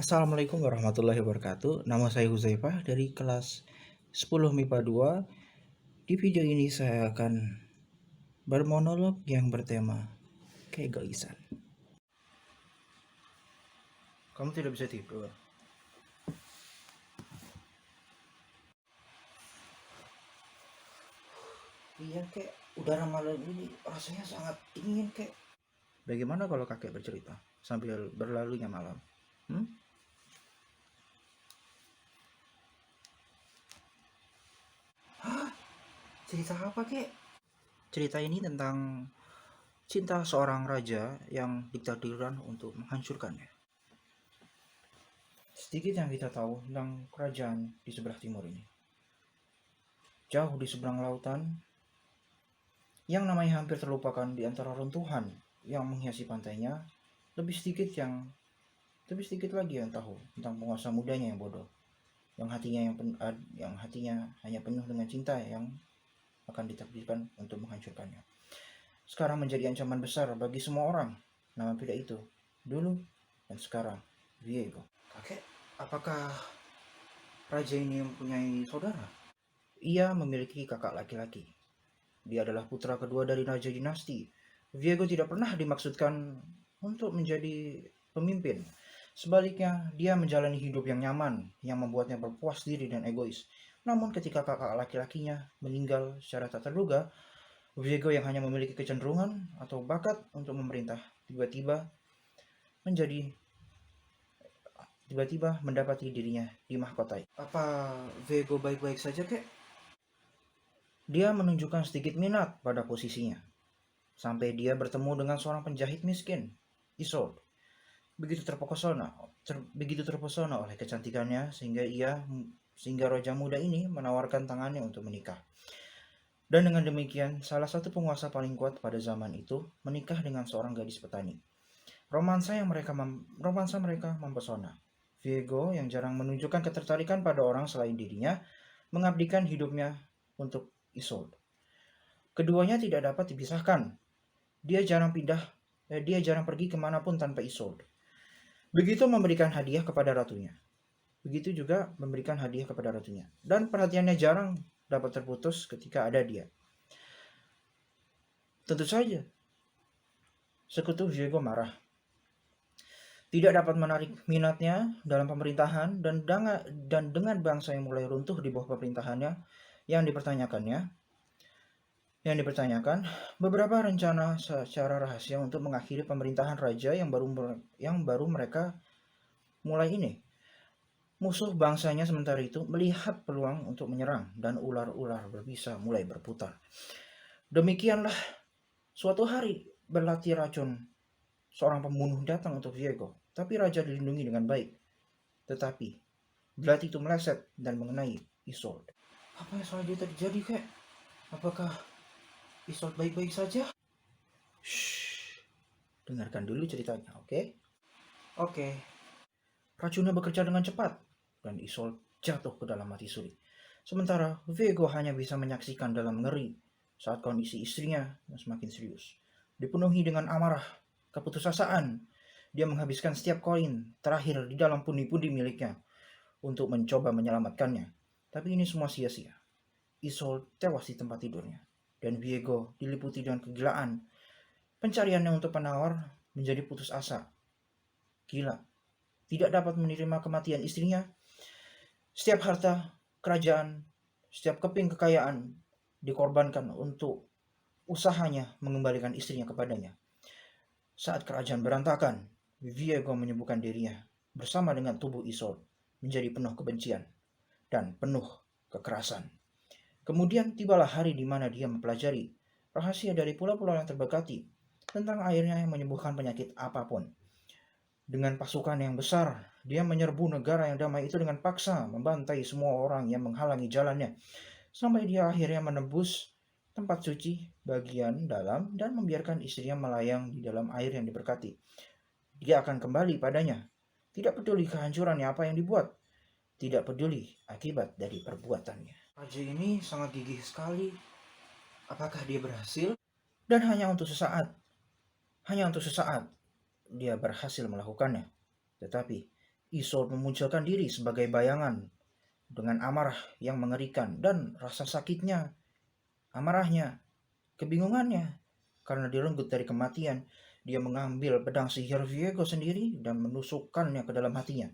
Assalamualaikum warahmatullahi wabarakatuh. Nama saya Huzaifah dari kelas 10 MIPA 2. Di video ini saya akan bermonolog yang bertema keegoisan. Kamu tidak bisa tidur. Iya kek, udara malam ini rasanya sangat dingin kek. Bagaimana kalau kakek bercerita sambil berlalunya malam? Hmm? Cerita apa kek? Cerita ini tentang cinta seorang raja yang ditakdirkan untuk menghancurkannya. Sedikit yang kita tahu tentang kerajaan di sebelah timur ini. Jauh di seberang lautan, yang namanya hampir terlupakan di antara runtuhan yang menghiasi pantainya, lebih sedikit lagi yang tahu tentang penguasa mudanya yang bodoh, yang hatinya hanya penuh dengan cinta yang akan ditakdirkan untuk menghancurkannya. Sekarang menjadi ancaman besar bagi semua orang. Nama pria itu dulu dan sekarang Viego. Kakek, apakah raja ini mempunyai saudara? Ia memiliki kakak laki-laki. Dia adalah putra kedua dari raja dinasti. Viego tidak pernah dimaksudkan untuk menjadi pemimpin. Sebaliknya, dia menjalani hidup yang nyaman, yang membuatnya berpuas diri dan egois. Namun ketika kakak laki-lakinya meninggal secara tak terduga, Viego yang hanya memiliki kecenderungan atau bakat untuk memerintah menjadi tiba-tiba mendapati dirinya dimahkotai. Apa Viego baik-baik saja, kek? Dia menunjukkan sedikit minat pada posisinya, sampai dia bertemu dengan seorang penjahit miskin, Isolde. Begitu terpesona oleh kecantikannya sehingga raja muda ini menawarkan tangannya untuk menikah. Dan dengan demikian, salah satu penguasa paling kuat pada zaman itu menikah dengan seorang gadis petani. Romansa mereka mempesona. Viego yang jarang menunjukkan ketertarikan pada orang selain dirinya, mengabdikan hidupnya untuk Isolde. Keduanya tidak dapat dipisahkan. Dia jarang pergi kemanapun tanpa Isolde. Begitu memberikan hadiah kepada ratunya. Begitu juga memberikan hadiah kepada ratunya. Dan perhatiannya jarang dapat terputus ketika ada dia. Tentu saja, sekutu Viego marah. Tidak dapat menarik minatnya dalam pemerintahan dan dengan bangsa yang mulai runtuh di bawah pemerintahannya yang dipertanyakan beberapa rencana secara rahasia untuk mengakhiri pemerintahan raja yang baru mereka mulai ini. Musuh bangsanya sementara itu melihat peluang untuk menyerang dan ular-ular berbisa mulai berputar. Demikianlah suatu hari berlatih racun seorang pembunuh datang untuk Viego, tapi raja dilindungi dengan baik. Tetapi belati itu meleset dan mengenai Isolde. Apa yang selanjutnya terjadi, kek? Apakah Isolde baik-baik saja? Shh, dengarkan dulu ceritanya, oke? Oke. Racunnya bekerja dengan cepat dan Isolde jatuh ke dalam mati suri. Sementara Viego hanya bisa menyaksikan dalam ngeri saat kondisi istrinya yang semakin serius. Dipenuhi dengan amarah, keputusasaan, dia menghabiskan setiap koin terakhir di dalam pundi-pundi miliknya untuk mencoba menyelamatkannya. Tapi ini semua sia-sia. Isolde tewas di tempat tidurnya, dan Viego diliputi dengan kegilaan. Pencariannya untuk penawar menjadi putus asa. Gila, tidak dapat menerima kematian istrinya. Setiap harta, kerajaan, setiap keping kekayaan dikorbankan untuk usahanya mengembalikan istrinya kepadanya. Saat kerajaan berantakan, Viego menyembuhkan dirinya bersama dengan tubuh Isolde menjadi penuh kebencian dan penuh kekerasan. Kemudian tibalah hari di mana dia mempelajari rahasia dari pulau-pulau yang terberkati tentang airnya yang menyembuhkan penyakit apapun. Dengan pasukan yang besar, dia menyerbu negara yang damai itu dengan paksa, membantai semua orang yang menghalangi jalannya, sampai dia akhirnya menembus tempat suci bagian dalam dan membiarkan istrinya melayang di dalam air yang diberkati. Dia akan kembali padanya. Tidak peduli kehancurannya apa yang dibuat. Tidak peduli akibat dari perbuatannya. Raja ini sangat gigih sekali. Apakah dia berhasil? Dan hanya untuk sesaat dia berhasil melakukannya. Tetapi Isolde memunculkan diri sebagai bayangan dengan amarah yang mengerikan dan rasa sakitnya, amarahnya, kebingungannya. Karena direnggut dari kematian, dia mengambil pedang sihir Viego sendiri dan menusukkannya ke dalam hatinya.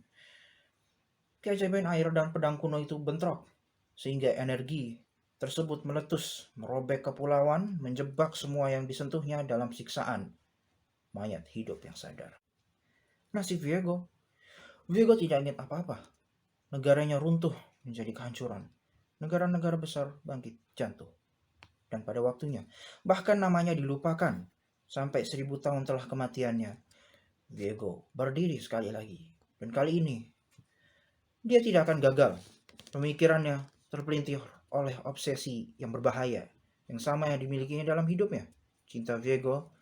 Keajaiban air dan pedang kuno itu bentrok, sehingga energi tersebut meletus, merobek kepulauan, menjebak semua yang disentuhnya dalam siksaan mayat hidup yang sadar. Nasib Viego, Viego tidak ingat apa-apa. Negaranya runtuh menjadi kehancuran. Negara-negara besar bangkit jatuh. Dan pada waktunya, bahkan namanya dilupakan. Sampai 1000 tahun telah kematiannya, Viego berdiri sekali lagi. Dan kali ini, dia tidak akan gagal. Pemikirannya terpelintir oleh obsesi yang berbahaya, yang sama yang dimilikinya dalam hidupnya. Cinta Viego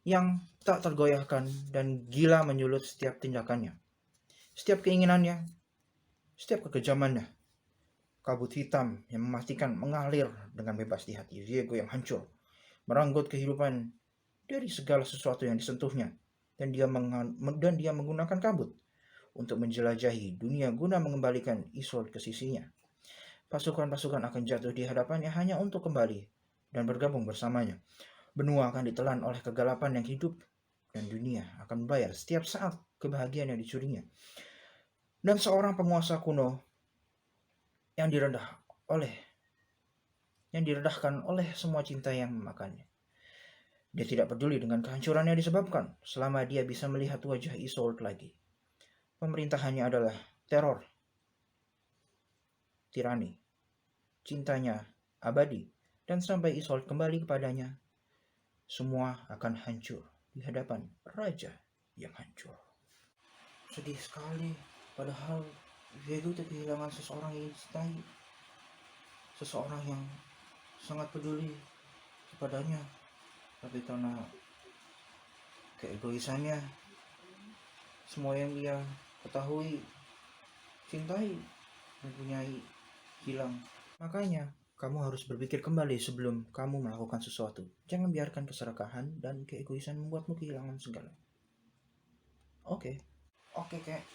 yang tak tergoyahkan dan gila menyulut setiap tindakannya. Setiap keinginannya, setiap kekejamannya. Kabut hitam yang mematikan mengalir dengan bebas di hati Viego yang hancur, merenggut kehidupan dari segala sesuatu yang disentuhnya. Dan dia menggunakan kabut untuk menjelajahi dunia guna mengembalikan Isolde ke sisinya. Pasukan-pasukan akan jatuh di hadapannya hanya untuk kembali dan bergabung bersamanya. Benua akan ditelan oleh kegelapan yang hidup, dan dunia akan membayar setiap saat kebahagiaan yang dicurinya. Dan seorang penguasa kuno yang diredahkan oleh semua cinta yang memakannya. Dia tidak peduli dengan kehancuran yang disebabkan selama dia bisa melihat wajah Isolde lagi. Pemerintahannya adalah teror, tirani, cintanya abadi, dan sampai Isolde kembali kepadanya, semua akan hancur di hadapan raja yang hancur. Sedih sekali, padahal Viego itu kehilangan seseorang yang dicintai, seseorang yang sangat peduli kepadanya, tapi karena keegoisannya, semua yang dia ketahui, cintai, mempunyai, hilang. Makanya kamu harus berpikir kembali sebelum kamu melakukan sesuatu. Jangan biarkan keserakahan dan keegoisan membuatmu kehilangan segala. Oke, Kek.